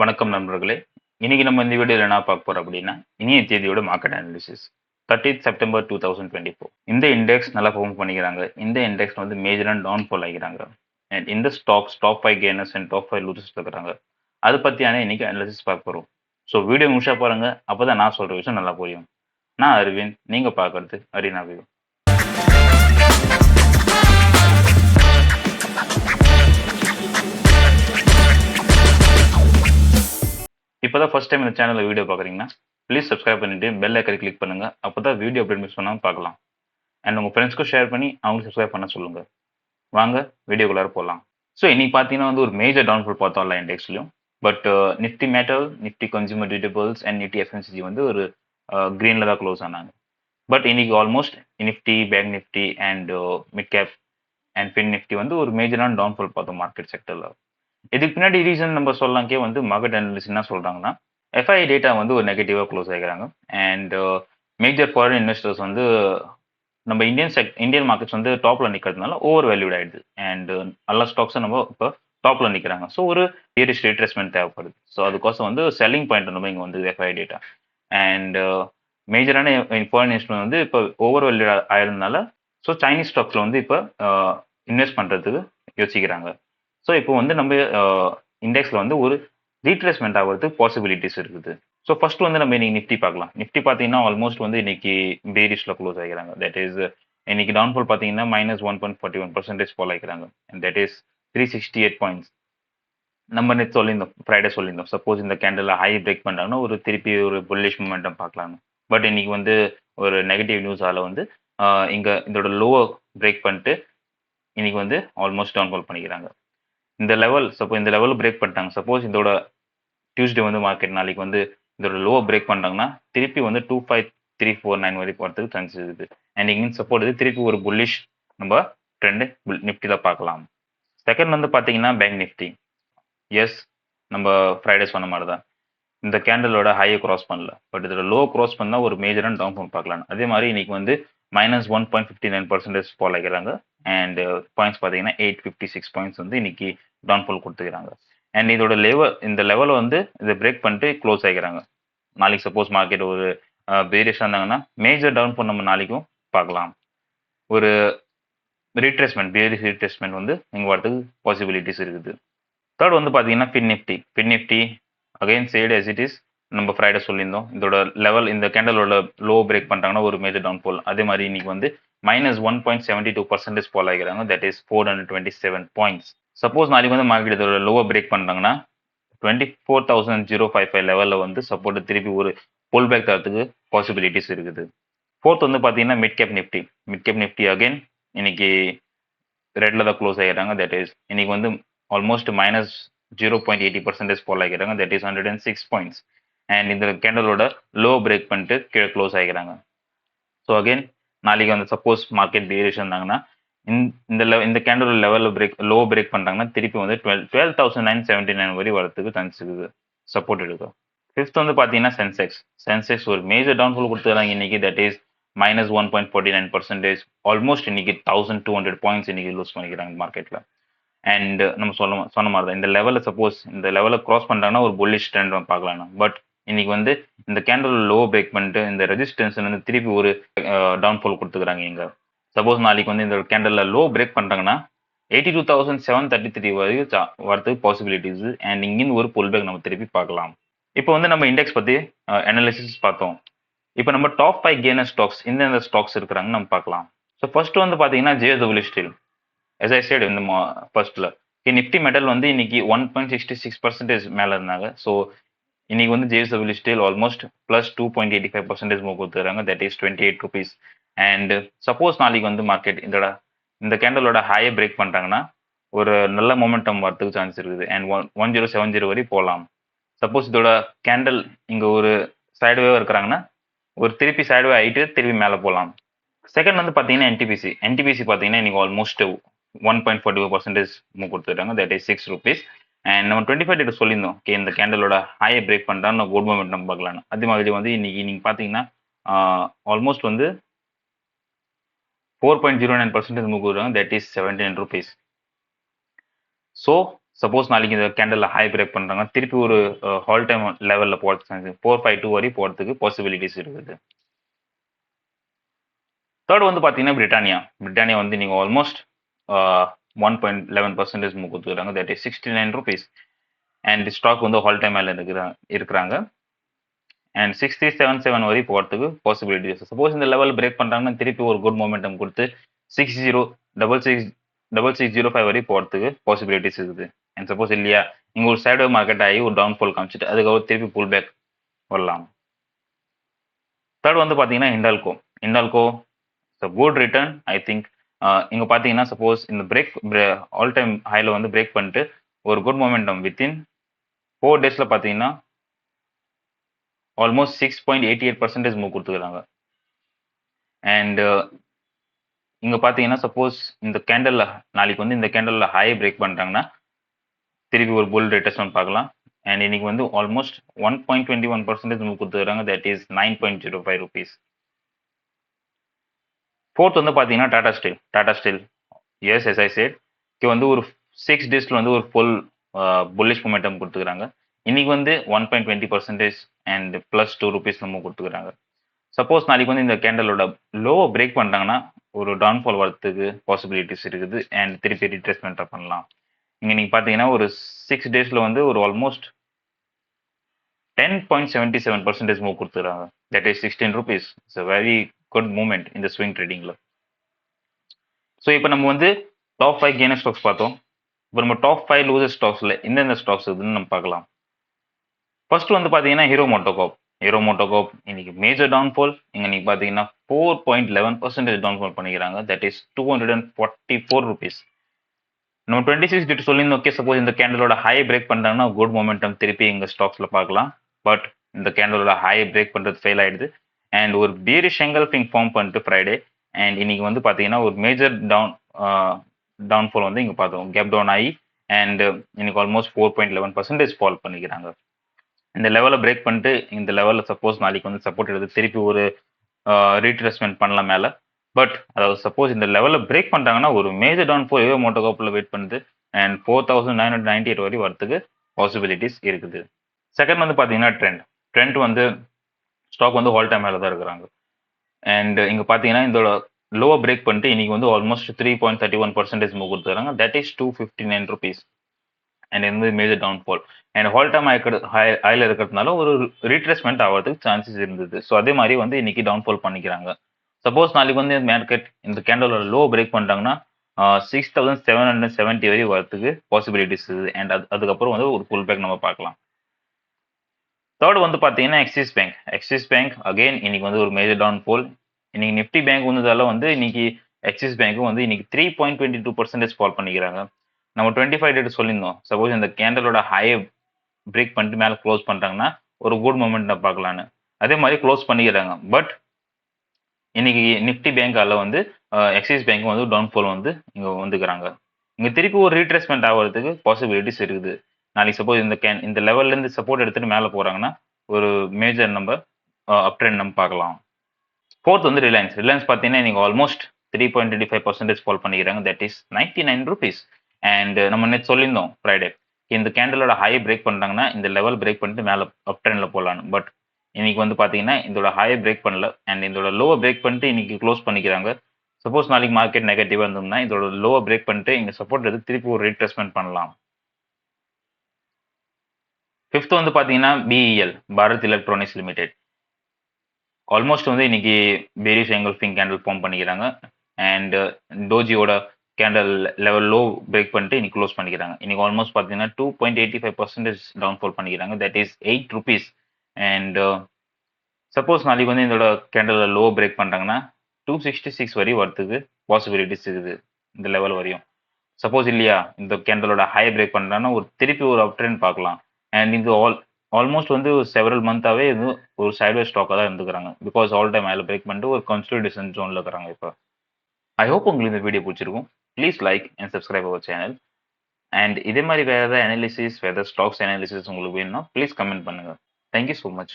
வணக்கம் நண்பர்களே. இன்னைக்கு நம்ம இந்த வீடியோல என்ன பார்க்க போறோம் அப்படின்னா, இனிய தேதியோட மார்க்கெட் அனாலிசிஸ். 30th September 2024. இந்த இண்டெக்ஸ் நல்லா பெர்ஃபார்ம் பண்ணிக்கிறாங்க. இந்த இண்டெக்ஸ் வந்து மேஜரா டவுன்ஃபால் ஆகிறாங்க. அண்ட் இந்த stocks top 5 gainers and top 5 losers இருக்கிறாங்க. அது பத்தியான இன்னைக்கு அனாலிசிஸ் பார்க்க போறோம். ஸோ வீடியோ முழுசா பாருங்க. அப்பதான் நான் சொல்ற விஷயம் நல்லா புரியும். நான் அரவிந்த். நீங்க பார்க்கறது அரினா வியூ. இப்போதான் ஃபர்ஸ்ட் டைம் இந்த சேனல்ல வீடியோ பார்க்குறீங்கன்னா ப்ளீஸ் சப்ஸ்கிரைப் பண்ணிட்டு பெல் ஐக்கனை கிளிக் பண்ணுங்க. அப்பதான் வீடியோ அப்டேட் மிஸ் பண்ணாம பார்க்கலாம். அண்ட் உங்க ஃப்ரெண்ட்ஸ்க்கும் ஷேர் பண்ணி அவங்களுக்கு சப்ஸ்கிரைப் பண்ண சொல்லுங்க. வாங்க வீடியோக்குள்ளார போகலாம். ஸோ இன்னைக்கு பார்த்தீங்கன்னா வந்து ஒரு மேஜர் டவுன்ஃபால் பார்த்தோம் எல்லா இண்டெக்ஸ்லையும். But Nifty metal, Nifty consumer durables and Nifty FMCG வந்து ஒரு க்ரீனில் தான் க்ளோஸ் ஆனாங்க. பட் இன்னைக்கு almost Nifty, bank Nifty and mid cap and fin Nifty வந்து ஒரு மேஜரான டவுன்ஃபால் பார்த்தோம் மார்க்கெட் செக்டரில். இதுக்கு பின்னாடி ரீசன் நம்ம சொல்லலாம்க்கே வந்து மார்க்கெட் அனலிஸ்ட் என்ன சொல்கிறாங்கன்னா, எஃப்ஐ டேட்டா வந்து ஒரு நெகட்டிவாக க்ளோஸ் ஆகிறாங்க. அண்ட் மேஜர் ஃபாரின் இன்வெஸ்டர்ஸ் வந்து நம்ம இந்தியன் மார்க்கெட்ஸ் வந்து டாப்ல நிற்கிறதுனால ஓவர் வேல்யூட் ஆயிடுது. அண்ட் எல்லா ஸ்டாக்ஸும் நம்ம இப்போ டாப்ல நிற்கிறாங்க. ஸோ ஒரு ஏரிஸ் ரீட்ரேஸ்மெண்ட் தேவைப்படுது. ஸோ அதுக்கோசம் வந்து செல்லிங் பாயிண்ட் நம்ம இங்கே வந்து எஃப்ஐ டேட்டா. அண்ட் மேஜரான ஃபாரின் இன்வெஸ்ட்மெண்ட் வந்து இப்போ ஓவர் வேல்யூட் ஆயிருந்தனால ஸோ சைனீஸ் ஸ்டாக்ஸில் வந்து இப்போ இன்வெஸ்ட் பண்ணுறதுக்கு யோசிக்கிறாங்க. ஸோ இப்போ வந்து நம்ம இண்டெக்ஸில் வந்து ஒரு ரீட்ரேஸ்மெண்ட் ஆகிறதுக்கு பாசிபிலிட்டிஸ் இருக்குது. ஸோ ஃபர்ஸ்ட் வந்து நம்ம இன்னைக்கு நிஃப்டி பார்க்கலாம். நிஃப்டி பார்த்தீங்கன்னா ஆல்மோஸ்ட் வந்து இன்னைக்கு பேரிஷ்ல க்ளோஸ் ஆகிறாங்க. தட் இஸ் இன்னைக்கு டவுன்ஃபால் பார்த்தீங்கன்னா -1.41% ஃபால் ஆகிறாங்க. That is 368 points. நம்ம நேற்று சொல்லியிருந்தோம், ஃப்ரைடே சொல்லியிருந்தோம். சப்போஸ் இந்த கேண்டில் ஹை பிரேக் பண்ணாங்கன்னா ஒரு திருப்பி ஒரு புல்லிஷ் மூமெண்டம் பார்க்கலாம். பட் இன்னைக்கு வந்து ஒரு நெகட்டிவ் நியூஸால வந்து இங்க இதோட லோவை பிரேக் பண்ணிட்டு இன்னைக்கு வந்து ஆல்மோஸ்ட் டவுன்ஃபால் பண்ணிக்கிறாங்க. இந்த லெவல் பிரேக் பண்ணிட்டாங்க. சப்போஸ் இதோட டியூஸ்டே வந்து மார்க்கெட் நாளைக்கு வந்து இதோட லோவை பிரேக் பண்ணிட்டாங்கன்னா திருப்பி வந்து 25349 வரைக்கும் வரதுக்கு சான்ஸ் இருக்குது. அண்ட் இங்கே சப்போர்ட் இது திருப்பி ஒரு புல்லிஷ் நம்ம ட்ரெண்ட் நிஃப்டி தான் பார்க்கலாம். செகண்ட் வந்து பார்த்தீங்கன்னா பேங்க் நிஃப்டி. எஸ், நம்ம ஃப்ரைடே சொன்ன மாதிரி தான் இந்த கேண்டலோட ஹையை கிராஸ் பண்ணல. பட் இதோட லோ கிராஸ் பண்ணால் ஒரு மேஜரான டவுன்ஃபால் பார்க்கலாம். அதே மாதிரி இன்னைக்கு வந்து -1.59% ஃபால் ஆகிறாங்க. அண்ட் பாயிண்ட்ஸ் பார்த்தீங்கன்னா 856 பாயிண்ட்ஸ் வந்து இன்னைக்கு டவுன்ஃபால் கொடுத்துக்கிறாங்க. அண்ட் இதோட இந்த லெவலை வந்து இதை பிரேக் பண்ணிட்டு க்ளோஸ் ஆகிக்கிறாங்க. நாளைக்கு சப்போஸ் மார்க்கெட் ஒரு பேரிஷாக இருந்தாங்கன்னா மேஜர் டவுன்ஃபால் நம்ம நாளைக்கும் பார்க்கலாம். ஒரு பேரிஷ் ரீட்ரேஸ்மெண்ட் வந்து இங்கே வரதுக்கு பாசிபிலிட்டிஸ் இருக்குது. தேர்ட் வந்து பார்த்தீங்கன்னா fin nifty again said as it is. நம்ம ஃப்ரைடே சொல்லியிருந்தோம் இதோட லெவல் இந்த கேண்டலோட லோ பிரேக் பண்ணிட்டாங்கன்னா ஒரு மேஜர் டவுன்ஃபால். அதே மாதிரி இன்னைக்கு வந்து -1.72% ஃபால் ஆகிறாங்க. That is 427 points. சப்போஸ் நாளைக்கு வந்து மார்க்கெட் இதோட லோவை பிரேக் பண்ணுறாங்கன்னா 24,055 லெவலில் வந்து சப்போர்ட் திருப்பி ஒரு புல் பேக் தரத்துக்கு பாசிபிலிட்டிஸ் இருக்குது. ஃபோர்த் வந்து பார்த்தீங்கன்னா மிட் கேப் நிஃப்டி அகைன் இன்னைக்கு ரெட்ல தான் க்ளோஸ் ஆகிறாங்க. தட் இஸ் இன்னைக்கு வந்து ஆல்மோஸ்ட் -0.80% ஃபால் ஆகிறாங்க. That is 106 points. அண்ட் இந்த கேண்டலோட லோ பிரேக் பண்ணிட்டு கீழே க்ளோஸ் ஆகிறாங்க. ஸோ அகைன் நாளைக்கு வந்து சப்போஸ் மார்க்கெட் பேரிஷ் இருந்தாங்கன்னா இந்த கேண்டல் லெவலில் லோ பிரேக் பண்ணிட்டாங்கன்னா திருப்பி வந்து 12,979 வரை வரதுக்கு சான்ஸ் இருக்குது. சப்போர்ட் எடுக்கும். ஃபிஃப்த் வந்து பார்த்தீங்கன்னா சென்செக்ஸ் ஒரு மேஜர் டவுன்ஃபால் கொடுத்துருக்காங்க இன்னைக்கு. That is -1.49%. ஆல்மோஸ்ட் இன்னைக்கு 1,200 பாயிண்ட்ஸ் இன்னைக்கு லூஸ் பண்ணிக்கிறாங்க மார்க்கெட்டில். அண்ட் நம்ம சொன்ன மாதிரி தான் இந்த லெவலில் சப்போஸ் இந்த லெவலில் கிராஸ் பண்ணுறாங்கன்னா ஒரு புல்லிஷ் ட்ரெண்ட் பார்க்கலாம். பட் இன்னைக்கு வந்து இந்த கேண்டல் லோ பிரேக் பண்ணிட்டு இந்த ரெசிஸ்டன்ஸ் வந்து திருப்பி ஒரு டவுன்ஃபால் கொடுத்துக்கிறாங்க இங்க. சப்போஸ் நாளைக்கு வந்து இந்த கேண்டல்ல லோ பிரேக் பண்றாங்கன்னா 82,733 வரைக்கும் வரதுக்கு பாசிபிலிட்டிஸ். அண்ட் இங்கிருந்து ஒரு புல் பேக் நம்ம திருப்பி பார்க்கலாம். இப்போ வந்து நம்ம இண்டெக்ஸ் பத்தி அனாலிசிஸ் பார்த்தோம். இப்போ நம்ம டாப் 5 கெய்னர் ஸ்டாக்ஸ் இந்த ஸ்டாக்ஸ் இருக்கிறாங்க நம்ம பார்க்கலாம். ஸோ ஃபர்ஸ்ட் வந்து பாத்தீங்கன்னா JSW Steel. as I said இந்த ஃபர்ஸ்ட்ல நிஃப்டி மெட்டல் வந்து இன்னைக்கு 1.66% மேல இருந்தாங்க. ஸோ இன்னைக்கு வந்து JSW Steel ஆல்மோஸ்ட் +2.85% மூவ் கொடுத்துறாங்க. That is 28 rupees. And suppose நாளைக்கு வந்து மார்க்கெட் இந்த கேண்டலோட ஹையை பிரேக் பண்ணிட்டாங்கன்னா ஒரு நல்ல மொமெண்டம் வரதுக்கு சான்ஸ் இருக்குது. அண்ட் 1070 வரை போகலாம். சப்போஸ் இதோட கேண்டல் இங்க ஒரு சைடுவே இருக்கிறாங்கன்னா ஒரு திருப்பி சைடுவே ஆகிட்டு திருப்பி மேலே போகலாம். செகண்ட் வந்து பார்த்தீங்கன்னா NTPC பார்த்தீங்கன்னா இன்னைக்கு ஆல்மோஸ்ட் 1.45% மூவ் கொடுத்துட்டாங்க. That is 6 rupees. அண்ட் நம்ம 25 டேட் சொல்லியிருந்தோம் இந்த கேண்டலோட ஹையை பிரேக் பண்ணிட்டான்னு குட் மூமெண்ட் நம்ம பார்க்கலாம். அதே மாதிரி வந்து இன்னைக்கு நீங்க பார்த்தீங்கன்னா ஆல்மோஸ்ட் வந்து 4.09% மூவ் கொடுக்குறாங்க. That is 17 rupees. So suppose நாளைக்கு இந்த கேண்டலில் ஹை பிரேக் பண்ணுறாங்கன்னா திருப்பி ஒரு ஹால் டைம் லெவலில் போகிறதுக்கு 452 வரை போகிறதுக்கு பாசிபிலிட்டிஸ் இருக்குது. தேர்ட் வந்து பார்த்தீங்கன்னா பிரிட்டானியா வந்து நீங்கள் ஆல்மோஸ்ட் 1.11% மூவ் கொடுத்துருக்காங்க. That is 69 rupees. And stock வந்து ஹால் டைம் மேலே இருக்கிறாங்க. அண்ட் 6377 வரை போகிறதுக்கு பாசிபிலிட்டிஸ். சப்போஸ் இந்த லெவல் பிரேக் பண்ணுறாங்கன்னா திருப்பி ஒரு குட் மொமெண்டம் கொடுத்து 6605 வரை போகிறதுக்கு பாசிபிலிட்டிஸ் இருக்குது. அண்ட் சப்போஸ் இல்லையா இங்கே ஒரு சைடு மார்க்கெட் ஆகி ஒரு டவுன்ஃபால் காமிச்சிட்டு அதுக்கப்புறம் திருப்பி புல் பேக் வரலாம். தேர்ட் வந்து பார்த்தீங்கன்னா Hindalco good return I think. இங்கே பார்த்தீங்கன்னா சப்போஸ் இந்த பிரேக் ஆல் டைம் ஹையில் வந்து பிரேக் பண்ணிட்டு ஒரு குட் மொமெண்டம் வித்தின் 4 days பார்த்தீங்கன்னா ஆல்மோஸ்ட் 6.88% மூவ் கொடுத்துருக்காங்க. அண்ட் இங்கே பார்த்தீங்கன்னா சப்போஸ் இந்த கேண்டலில் நாளைக்கு வந்து இந்த கேண்டலில் ஹை பிரேக் பண்ணுறாங்கன்னா திருப்பி ஒரு புல் ரிட்டர்ன் பார்க்கலாம். அண்ட் இன்னைக்கு வந்து ஆல்மோஸ்ட் 1.21% மூவ் கொடுத்துருக்காங்க. That is 9.05 rupees. ஃபோர்த் வந்து பார்த்தீங்கன்னா டாடா ஸ்டீல் எஸ் எஸ் ஐ சேட் வந்து ஒரு 6 days வந்து ஒரு ஃபுல் புல்லிஷ் மொமெண்டம் கொடுத்துக்கிறாங்க. இன்னைக்கு வந்து 1.20% அண்ட் +2 rupees நம்ம கொடுத்துக்கிறாங்க. சப்போஸ் நாளைக்கு வந்து இந்த கேண்டலோட லோவை பிரேக் பண்ணிட்டாங்கன்னா ஒரு டவுன்ஃபால் வரத்துக்கு பாசிபிலிட்டிஸ் இருக்குது. அண்ட் திருப்பி ரீட்ரேஸ்மெண்ட் பண்ணலாம். இங்கே நீங்கள் பார்த்தீங்கன்னா ஒரு 6 days வந்து ஒரு ஆல்மோஸ்ட் 10.77% மூவ் கொடுத்துக்கிறாங்க. That is 16 rupees. It's a very good movement இந்த ஸ்விங் ட்ரேடிங்கில். ஸோ இப்போ நம்ம வந்து டாப் 5 கெய்னர் ஸ்டாக்ஸ் பார்த்தோம். இப்போ நம்ம டாப் 5 லூசர் ஸ்டாக்ஸில் எந்தெந்த ஸ்டாக்ஸ் இருக்குதுன்னு நம்ம பார்க்கலாம். ஃபர்ஸ்ட் வந்து பார்த்தீங்கன்னா ஹீரோ மோட்டோகார்ப் இன்னைக்கு மேஜர் டவுன்ஃபால். இங்கே நீங்கள் பார்த்தீங்கன்னா 4.11% டவுன்ஃபால் பண்ணிக்கிறாங்க. That is 244 rupees. நம்ம 26 டேட் சொல்லியிருந்தோம். ஓகே சப்போஸ் இந்த கேண்டலோட ஹை பிரேக் பண்ணுறாங்கன்னா குட் மொமெண்டம் திருப்பி எங்கள் ஸ்டாக்ஸில் பார்க்கலாம். பட் இந்த கேண்டலோட ஹை பிரேக் பண்ணுறது ஃபெயில் ஆகிடுது. அண்ட் ஒரு பீரிஷ் எங்கல்ஃபிங் ஃபார்ம் பண்ணிட்டு ஃப்ரைடே. அண்ட் இன்னைக்கு வந்து பார்த்தீங்கன்னா ஒரு மேஜர் டவுன்ஃபால் வந்து இங்கே பார்த்தோம். கேப் டவுன் ஆகி அண்ட் இன்னைக்கு ஆல்மோஸ்ட் 4.11% ஃபால் பண்ணிக்கிறாங்க. இந்த லெவலை பிரேக் பண்ணிட்டு இந்த லெவலில் சப்போஸ் நாளைக்கு வந்து சப்போர்ட் எடுத்து திருப்பி ஒரு ரீட்ரேஸ்மெண்ட் பண்ணலாம் மேலே. பட் அதாவது சப்போஸ் இந்த லெவலில் பிரேக் பண்ணிட்டாங்கன்னா ஒரு மேஜர் டவுன்ஃபால் ஹீரோ மோட்டோகார்ப்பில் வெயிட் பண்ணுது. அண்ட் 4998 வரை வரத்துக்கு பாசிபிலிட்டிஸ் இருக்குது. செகண்ட் வந்து பார்த்தீங்கன்னா ட்ரெண்ட் வந்து ஸ்டாக் வந்து ஹால் டைம் மேலே தான் இருக்கிறாங்க. அண்ட் இங்கே பார்த்தீங்கன்னா இதோட லோவை பிரேக் பண்ணிட்டு இன்னைக்கு வந்து ஆல்மோஸ்ட் 3.31% மூவ் கொடுத்துருக்காங்க. That is 259 rupees. அண்ட் இது வந்து major downfall. And hall time ஹையில் இருக்கிறதுனால ஒரு ரீட்ரேஸ்மெண்ட் ஆகிறதுக்கு சான்சஸ் இருந்தது. ஸோ அதே மாதிரி வந்து இன்னைக்கு டவுன்ஃபால் பண்ணிக்கிறாங்க. சப்போஸ் நாளைக்கு வந்து மார்க்கெட் இந்த கேண்டலோட லோ பிரேக் பண்ணிட்டாங்கன்னா 6770 வரை வரத்துக்கு பாசிபிலிட்டிஸ் இருக்குது. அண்ட் அதுக்கப்புறம் வந்து ஒரு புல் பேக் நம்ம பார்க்கலாம். தேர்ட் வந்து பார்த்தீங்கன்னா எக்ஸிஸ் பேங்க் அகெயின் இன்னைக்கு வந்து ஒரு மேஜர் டவுன்ஃபால். இன்னைக்கு நிஃப்டி பேங்க் வந்ததால வந்து இன்னைக்கு எக்ஸிஸ் பேங்க்கும் வந்து இன்னைக்கு 3.22% ஃபால் பண்ணிக்கிறாங்க. நம்ம 25 டேட் சொல்லியிருந்தோம். சப்போஸ் இந்த கேண்டலோட ஹை பிரேக் பண்ணிட்டு மேலே க்ளோஸ் பண்ணிட்டாங்கன்னா ஒரு குட் மொமெண்டம் பார்க்கலான்னு. அதே மாதிரி க்ளோஸ் பண்ணிக்கிறாங்க. பட் இன்னைக்கு நிஃப்டி பேங்கால வந்து எக்ஸிஸ் பேங்க் வந்து டவுன்ஃபால் வந்து இங்கே வந்துக்கிறாங்க. இங்கே திருப்பி ஒரு ரீட்ரேஸ்மெண்ட் ஆகிறதுக்கு பாசிபிலிட்டிஸ் இருக்குது. நாளைக்கு சப்போஸ் இந்த லெவல்லேருந்து சப்போர்ட் எடுத்துகிட்டு மேலே போகிறாங்கன்னா ஒரு மேஜர் நம்பர் அப் ட்ரெண்ட் நம்ம பார்க்கலாம். ஃபோர்த் வந்து ரிலையன்ஸ் பார்த்தீங்கன்னா நீங்கள் ஆல்மோஸ்ட் 3.25% ஃபால் பண்ணிக்கிறாங்க. That is 99 rupees. அண்ட் நம்ம நேற்று சொல்லியிருந்தோம் ஃப்ரைடே இந்த கேண்டலோட ஹை பிரேக் பண்ணுறாங்கன்னா இந்த லெவல் பிரேக் பண்ணிட்டு மேலே அப் ட்ரெண்டில் போகலான்னு. பட் இன்னைக்கு வந்து பார்த்தீங்கன்னா இதோட ஹை பிரேக் பண்ணல. அண்ட் இதோட லோவை பிரேக் பண்ணிட்டு இன்னைக்கு க்ளோஸ் பண்ணிக்கிறாங்க. சப்போஸ் நாளைக்கு மார்க்கெட் நெகட்டிவாக இருந்தோம்னா இதோட லோவை பிரேக் பண்ணிட்டு இங்கே சப்போர்ட் எடுத்து திருப்பி ஒரு ரீட்ரேஸ்மெண்ட் பண்ணலாம். ஃபிஃப்த் வந்து பார்த்தீங்கன்னா BEL Bharat electronics limited. Almost வந்து இன்னைக்கு பேரிஷ் எங்கல்ஃபிங் கேண்டில் ஃபார்ம் பண்ணிக்கிறாங்க. அண்ட் டோஜியோட கேண்டல் லெவல் லோ பிரேக் பண்ணிட்டு இன்னைக்கு க்ளோஸ் பண்ணிக்கிறாங்க. இன்னைக்கு ஆல்மோஸ்ட் பார்த்தீங்கன்னா 2.85% டவுன்ஃபால் பண்ணிக்கிறாங்க. That is 8 rupees. And suppose நாளைக்கு வந்து இதோட கேண்டலில் லோ பிரேக் பண்ணுறாங்கன்னா 266 வரை வரத்துக்கு பாசிபிலிட்டிஸ் இருக்குது இந்த லெவல் வரையும். சப்போஸ் இல்லையா இந்த கேண்டலோட ஹை பிரேக் பண்ணுறாங்கன்னா ஒரு திருப்பி ஒரு அப் ட்ரெண்ட் பார்க்கலாம். அண்ட் இது ஆல்மோஸ்ட் வந்து செவரல் மந்த்தாகவே இது ஒரு சைட்வேஸ் ஸ்டாக்காக தான் இருந்துக்கிறாங்க. பிகாஸ் ஆல் டைம் மேலே பிரேக் பண்ணிட்டு ஒரு கன்சாலிடேஷன் ஜோனில் இருக்கிறாங்க. இப்போ ஐ ஹோப் உங்களுக்கு இந்த வீடியோ பிடிச்சிருக்கும். Please like and subscribe our channel. And இதே மாதிரி வேறு ஏதாவது அனாலிசிஸ் வேறு ஸ்டாக்ஸ் அனாலிசிஸ் உங்களுக்கு வேணும்னா ப்ளீஸ் கமெண்ட் பண்ணுங்கள். Thank you so much.